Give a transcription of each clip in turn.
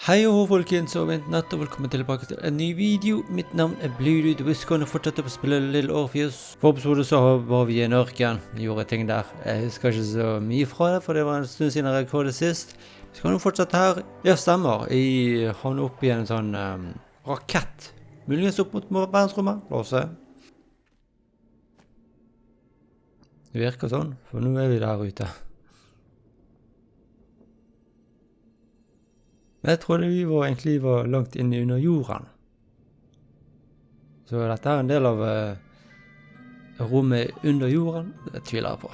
Hei og folkens og vent natt og velkommen tilbake til en ny video. Mitt navn er Bluedude og vi skal nå fortsette på å spille Little Orpheus. For episode så var vi i en ørken, vi gjorde ting der. Jeg husker ikke så mye fra det, for det var en stund siden jeg rekordet sist. Vi skal nå fortsette her. Ja, stemmer. Jeg havner opp i en sånn rakett. Muligens opp mot verdensrommet. La oss se. Det virker sånn, for nå er vi der ute. Men jeg trodde vi egentlig var langt inne under jorden. Så dette er en del av rommet under jorden. Det tviler jeg på.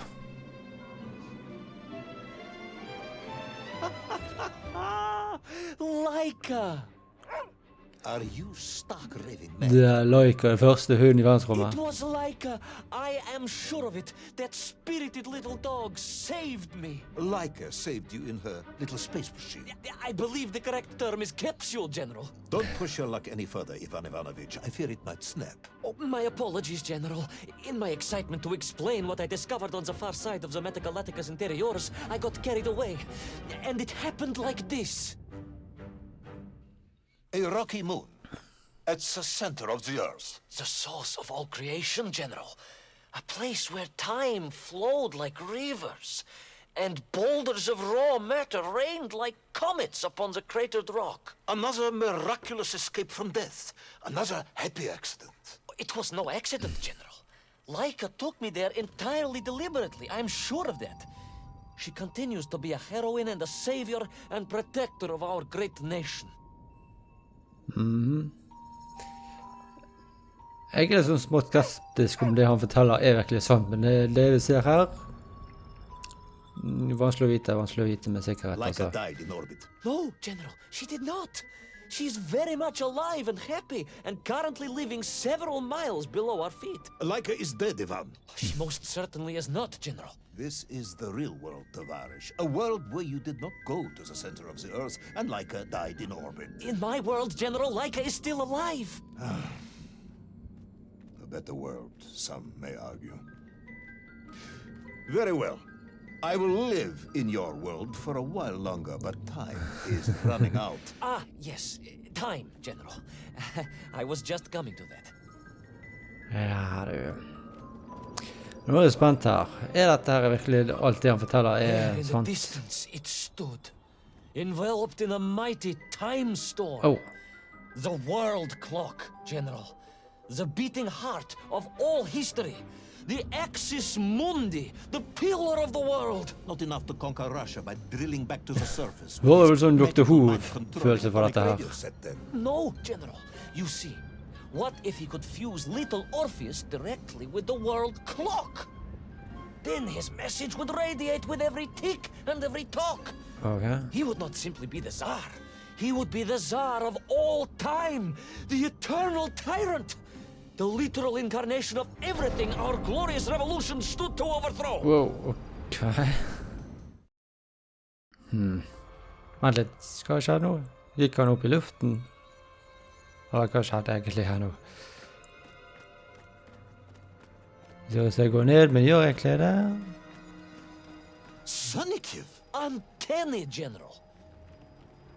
Laika! Are you stark raving man? Det er Laika, den første hunden i verdensrommet. It was Laika. I am sure of it. That spirited little dog saved me. Laika saved you in her little space machine. I believe the correct term is capsule, General. Don't push your luck any further, Ivan Ivanovich. I fear it might snap. Oh, my apologies, General. In my excitement to explain what I discovered on the far side of the Metagalacticus Interiorus, I got carried away. And it happened like this. A rocky moon. It's the center of the Earth. The source of all creation, General. A place where time flowed like rivers, and boulders of raw matter rained like comets upon the cratered rock. Another miraculous escape from death. Another happy accident. It was no accident, General. Laika took me there entirely deliberately. I'm sure of that. She continues to be a heroine and a savior and protector of our great nation. Jeg er sånn smått skeptisk om det han forteller er virkelig sant, men det vi ser her, vanskelig å vite med sikkerhet. Laika died in orbit. No, General, she did not. She's very much alive and happy, and currently living several miles below our feet. Laika is dead, Ivan. She most certainly is not, General. This is the real world, Tavarish. A world where you did not go to the center of the Earth, and Laika died in orbit. In my world, General, Laika is still alive. A better world, some may argue. Very well. I will live in your world for a while longer, but time is running out. Ah, yes. Time, General. I was just coming to that. Ja, du. Nå er jeg spent her. Er dette her virkelig alt det han forteller There er in the sant? distance it stood, enveloped in a mighty time storm. Oh, The world clock, General. The beating heart of all history. The axis mundi, the pillar of the world. Not enough to conquer Russia by drilling back to the surface. det var vel sånn Dr. Magical mind Who-følelse for controlling dette her. radio set then. No, General. You see, what if he could fuse Little Orpheus directly with the world clock? Then his message would radiate with every tick and every talk. Ok. He would not simply be the Tsar. He would be the Tsar of all time, the eternal tyrant, the literal incarnation of everything our glorious revolution stood to overthrow. Wow, ok. Vent litt, hva skjedde nå? Gikk han opp i luften? Eller hva skjedde egentlig her nå? Så jeg går ned, men gjør egentlig det? Sonikiv! Uncanny, General.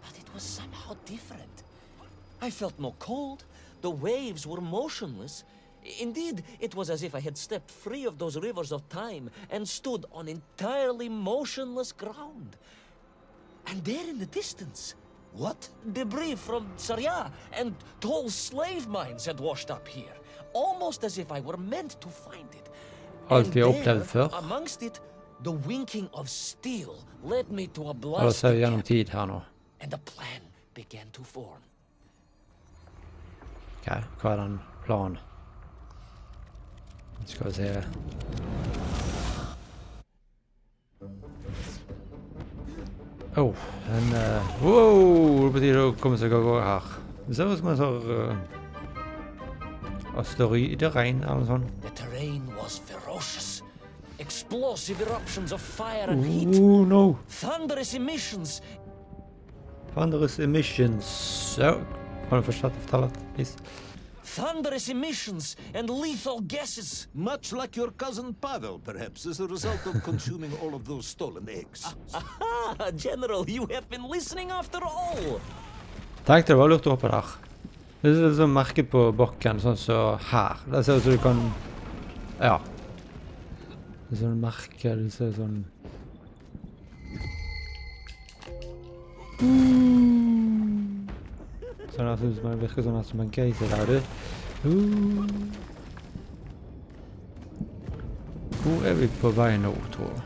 But it was somehow different. I felt no cold. The waves were motionless. Indeed, it was as if I had stepped free of those rivers of time and stood on entirely motionless ground. And there in the distance, What? debris from Syria and tall slave mines had washed up here, almost as if I were meant to find it. Alt And vi har there, opplevd før. amongst it, the winking of steel led me to a La oss blast, se gjennom tid her nå. and a plan began to form. Ok, hva er den planen? Skal vi se. Oh, wow, det betyr å komme seg av gårde her. Det ser ut som en sånn asteroideregn eller noe sånt. The terrain was ferocious. Explosive eruptions of fire and heat. Oh no! Thunderous emissions. Thunderous emissions. Ja, kan du fortsette å fortelle, please? Thunderous emissions and lethal gases. Much like your cousin Pavel, perhaps, as a result of consuming all of those stolen eggs. Aha, General, you have been listening after all. Tenkte det var lurt å hoppe der. Det er sånn merke på bakken, sånn som her. Der ser det ut som du kan... Ja. Det er sånn merke, det ser sånn... Sånn her synes man virker sånn som en geise der, du. Hvor er vi på vei nå, tror jeg?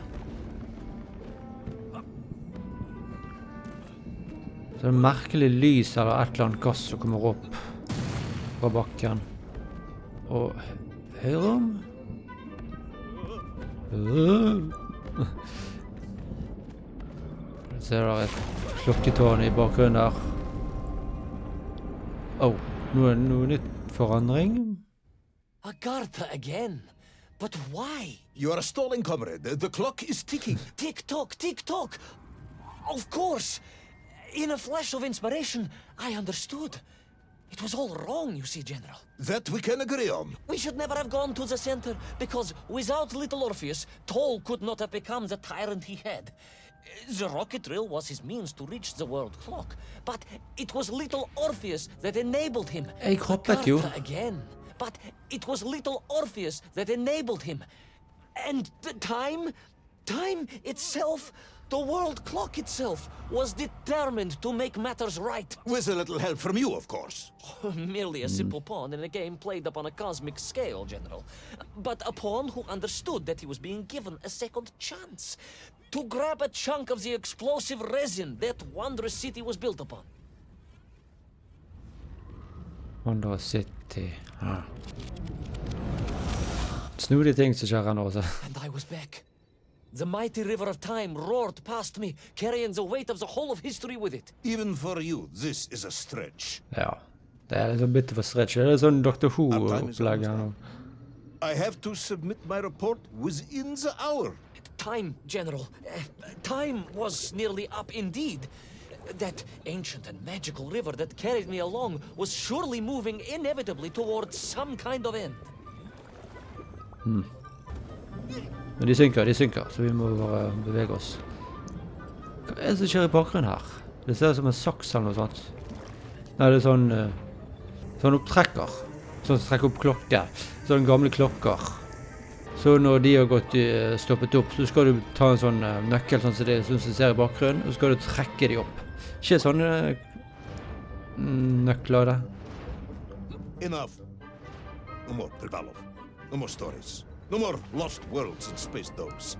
Så det er merkelig lys eller et eller annet gass som kommer opp fra bakken. Og høyre om? Så er det et klokketårnet i bakgrunnen der. Nå er det noe nytt forandring. Agartha again. But why? You are stalling, comrade. The clock is ticking. Tick-tock, tick-tock. Of course. In a flash of inspiration, I understood. It was all wrong, you see, General. That we can agree on. We should never have gone to the center, because without Little Orpheus, Toll could not have become the tyrant he had. The rocket drill was his means to reach the world clock, but it was Little Orpheus that enabled him. Jeg hoppet jo. Again. But it was Little Orpheus that enabled him. And the time itself, the world clock itself, was determined to make matters right. With a little help from you, of course. Merely a simple pawn in a game played upon a cosmic scale, General. But a pawn who understood that he was being given a second chance to grab a chunk of the explosive resin that wondrous city was built upon. Wondrous City. Ja. Snodige ting som skjer her nå, altså. And I was back. The mighty river of time roared past me, carrying the weight of the whole of history with it. Even for you, this is a stretch. Ja, det er litt bitte for stretch. Det er sånn Dr. Who-opplegg her nå. I have to submit my report within the hour. Time, General. Time was nearly up indeed. That ancient and magical river that carried me along was surely moving inevitably towards some kind of end. Men de synker, så vi må bare bevege oss. Hva er det som skjer i bakgrunnen her? Det ser ut som en saks eller noe sånt. Nei, det er sånn opptrekker. Sånn som trekker opp klokke. Sånne gamle klokker. Så når de har gått stoppet opp, så skal du ta en sånn nøkkel, sånn som det som du ser i bakgrunnen, og så skal du trekke de opp. Ikke sånne nøkler det. Enough. No more Privalov. No more stories. No more lost worlds and space dogs.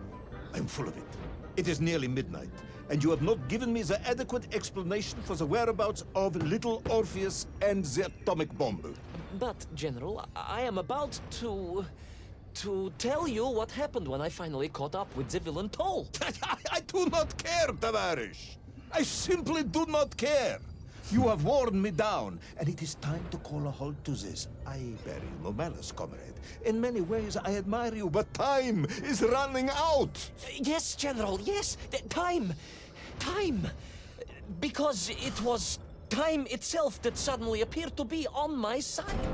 I'm full of it. It is nearly midnight, and you have not given me the adequate explanation for the whereabouts of Little Orpheus and the atomic bomb. But, General, I am about to tell you what happened when I finally caught up with the villain Toll. I do not care, Tavarish. I simply do not care. You have worn me down, and it is time to call a halt to this. I bear you no malice, comrade. In many ways, I admire you, but time is running out. Yes, General, yes. Time. Because it was time itself that suddenly appeared to be on my side.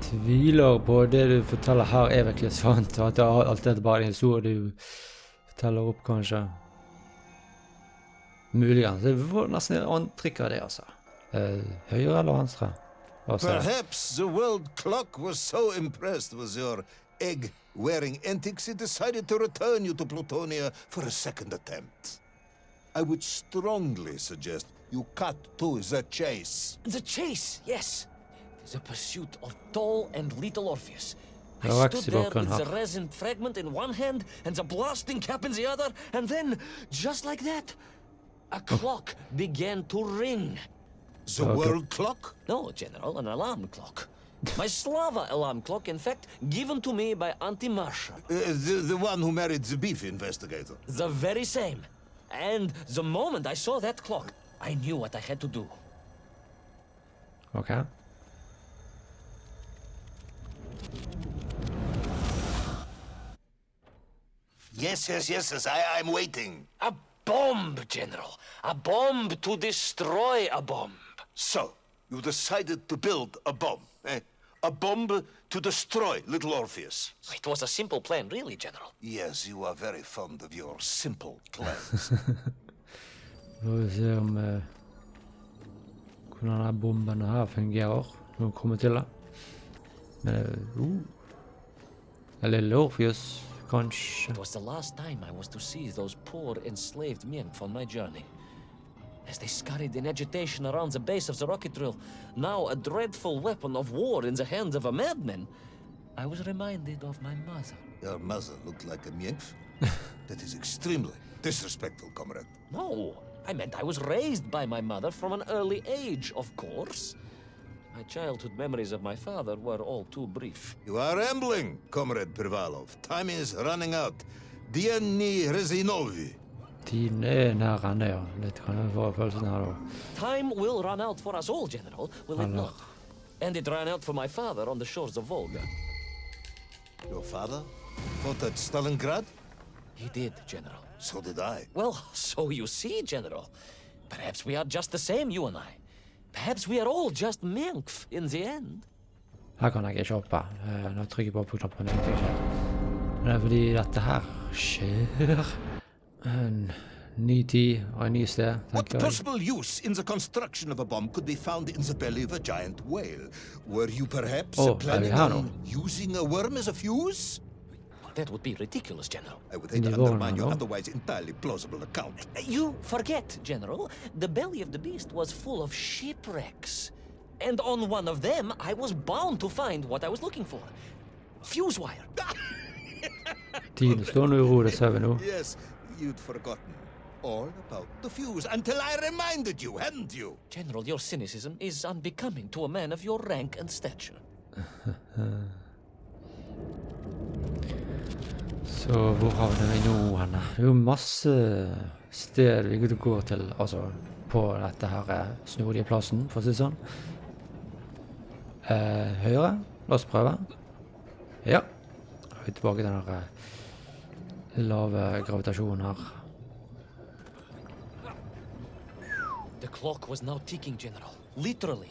Tviler på det du forteller her er virkelig sant, at alt dette bare er en historie du forteller opp, kanskje. Muligens. Det var nesten et antrykk av det, altså. Høyre eller venstre? Perhaps the world clock was so impressed with your egg-wearing antics it decided to return you to Plutonia for a second attempt. I would strongly suggest you cut to the chase. The chase, yes. The pursuit of Toll and Little Orpheus. I Ja, stood there with the resin fragment in one hand and the blasting cap in the other, and then, just like that, a clock began to ring. The world clock? No, General, an alarm clock. My Slava alarm clock, in fact, given to me by Auntie Marsha. The one who married the beef investigator. The very same. And the moment I saw that clock, I knew what I had to do. Okay. Yes, I'm waiting. A bomb, General. A bomb to destroy a bomb. So, you decided to build a bomb, eh? A bomb to destroy Little Orpheus. It was a simple plan, really, General. Yes, you are very fond of your simple plans. Får vi se om om denne bomben her fungerer. Når vi kommer til det. Men Little Orpheus, kanskje. It was the last time I was to see those poor enslaved men on my journey. As they scurried in agitation around the base of the rocket drill, now a dreadful weapon of war in the hands of a madman, I was reminded of my mother. Your mother looked like a nymph? That is extremely disrespectful, comrade. No, I meant I was raised by my mother from an early age, of course. My childhood memories of my father were all too brief. You are rambling, comrade Privalov. Time is running out. Denne Rezinovi. Tiden nærende, ja. Litt kan jeg få følelsen her da. Time will run out for us all, General, will it not? And it ran out for my father on the shores of Volga. Your father fought at Stalingrad? He did, General. So did I. Well, so you see, General. Perhaps we are just the same, you and I. Perhaps we are all just Menkf in the end. Her kan jeg ikke hoppe. Når jeg trykker på knappen, det ikke skjer. Men det er fordi dette her skjer. En ny tid og en ny sted, What tenker jeg. possible use in the construction of a bomb could be found in the belly of a giant whale? Were you perhaps planning on using a worm as a fuse? That would be ridiculous, General. I would hate to undermine your otherwise entirely plausible account. You forget, General. The belly of the beast was full of shipwrecks. And on one of them, I was bound to find what I was looking for. Fuse wire. Tiden står nå i ro, det ser vi nå. Yes, you'd forgotten all about the fuse until I reminded you, hadn't you? General, your cynicism is unbecoming to a man of your rank and stature. Så hvor har vi nå henne? Det er jo masse steder vi går til, altså på dette her snodige plassen, for å si det sånn. Høyre, la oss prøve. Ja, vi er tilbake til den lave gravitasjonen her. The clock was now ticking, General. Literally.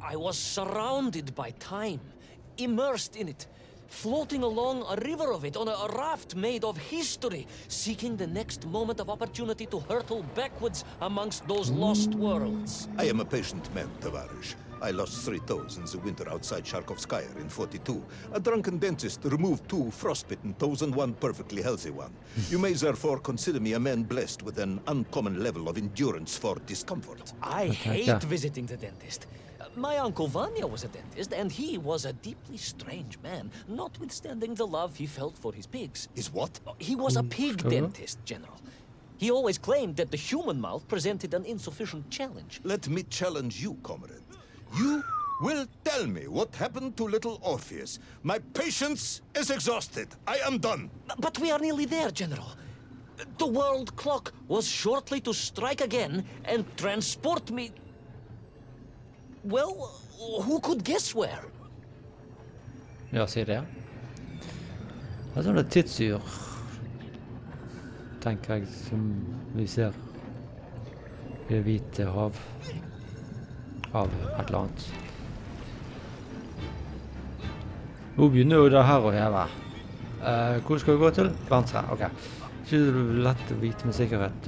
I was surrounded by time, immersed in it, floating along a river of it on a raft made of history, seeking the next moment of opportunity to hurtle backwards amongst those lost worlds. I am a patient man, Tavarish. I lost 3 toes in the winter outside Sharkovskaya in 42. A drunken dentist removed 2 frostbitten toes and 1 perfectly healthy one. You may therefore consider me a man blessed with an uncommon level of endurance for discomfort. I hate visiting the dentist. My uncle Vanya was a dentist, and he was a deeply strange man, notwithstanding the love he felt for his pigs. Is what? He was a pig dentist, General. He always claimed that the human mouth presented an insufficient challenge. Let me challenge you, comrade. You will tell me what happened to Little Orpheus. My patience is exhausted. I am done. But we are nearly there, General. The world clock was shortly to strike again and transport me... Well, who could guess where? Ja, sier det. Det er sånne tidsyr, tenker jeg, som vi ser i det hvite hav. Av et eller annet. Nå begynner jo det her å heve. Hvor skal vi gå til? Venstre, ok. Ikke det lett å vite med sikkerhet.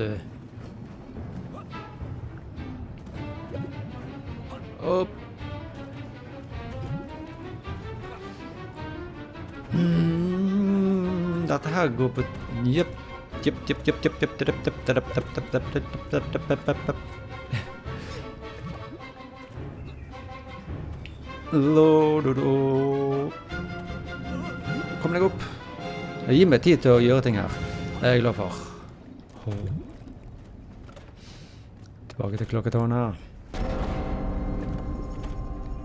Opp. Dette her går på... Jepp. Kom deg opp. Gi meg tid til å gjøre ting her. Det er jeg glad for. Tilbake til Klokketårnet.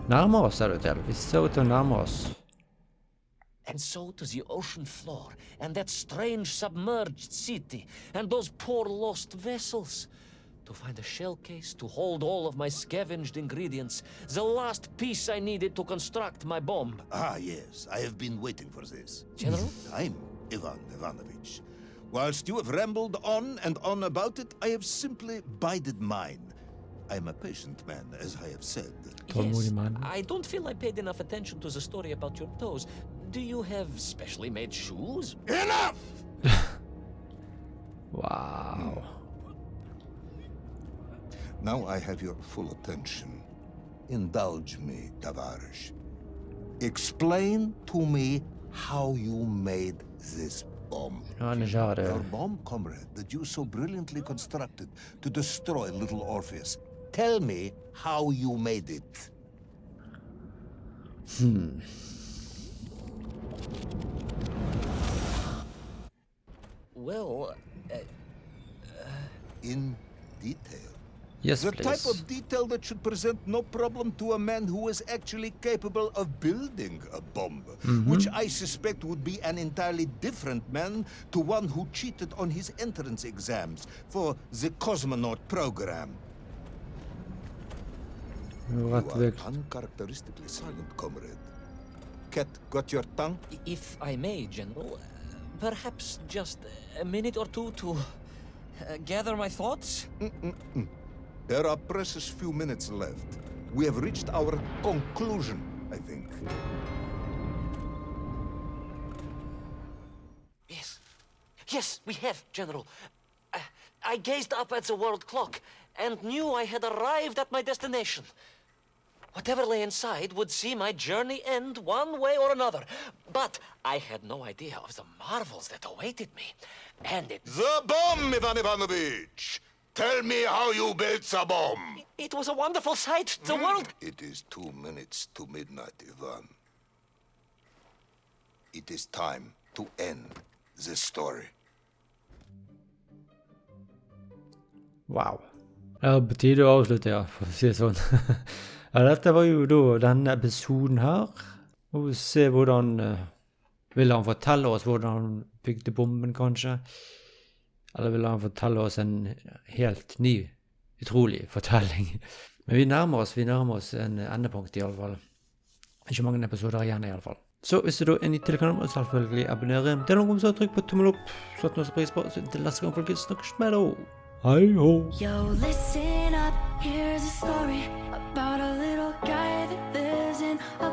Nærmer oss, ser du til. Vi ser ut til å nærme oss. And so to the ocean floor, and that strange submerged city, and those poor lost vessels. To find a shell case to hold all of my scavenged ingredients, the last piece I needed to construct my bomb. Ah, yes, I have been waiting for this. General? I'm Ivan Ivanovich. Whilst you have rambled on and on about it, I have simply bided mine. I am a patient man, as I have said. Yes, I don't feel I paid enough attention to the story about your toes. Do you have specially made shoes? Enough! Wow. Now I have your full attention. Indulge me, Tavares. Explain to me how you made this bomb. Your bomb, comrade, that you so brilliantly constructed to destroy Little Orpheus. Tell me how you made it. Well, In detail. Yes, The please. type of detail that should present no problem to a man who is actually capable of building a bomb, which I suspect would be an entirely different man to one who cheated on his entrance exams for the cosmonaut program. You are uncharacteristically silent, comrade. Cat, got your tongue? if I may, General, perhaps just a minute or two to gather my thoughts? There are precious few minutes left. We have reached our conclusion, I think. Yes, we have, General. I gazed up at the world clock and knew I had arrived at my destination. Whatever lay inside would see my journey end one way or another. But I had no idea of the marvels that awaited me. And The bomb, Ivan Ivanovich! Tell me how you built the bomb! it was a wonderful sight. The world... It is 2 minutes to midnight, Ivan. It is time to end this story. Wow. Det er på tide å avslutte, ja, for å si det sånn. Ja, dette var jo da denne episoden her. Og se hvordan ville han fortelle oss hvordan han bygde bomben, kanskje? Eller ville han fortelle oss en helt ny, utrolig fortelling? Men vi nærmer oss en endepunkt i alle fall. Ikke mange episoder igjen i alle fall. Så hvis du da er ny til kanalen, må du selvfølgelig abonnere. Det er noen som trykk på tommel opp, så at noe pris på. Så til neste gang, folkens, snakkes med deg. Hei ho! Yo, listen up, here's a story about a little guy that lives in a